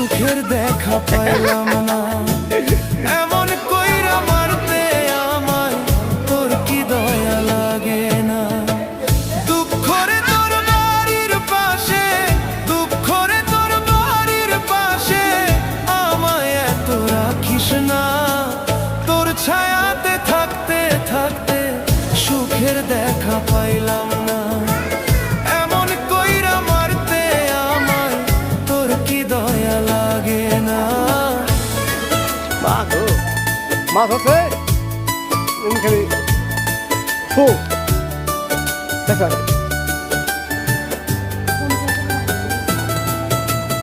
সুখের দেখা পাইলাম না। এমন কইরা মারতে আমায় তোর কি দয়া লাগে না? দুঃখ রে তোর বাড়ির পাশে, দুঃখ রে তোর বাড়ির পাশে আমায় এত রাখিস না। তোর ছায়াতে থাকতে থাকতে সুখের দেখা পাইলাম না। এমন কইরা মারতে আমায় তোর কি দয়া লাগে না? মাছ মাছ আছে খালি দেখা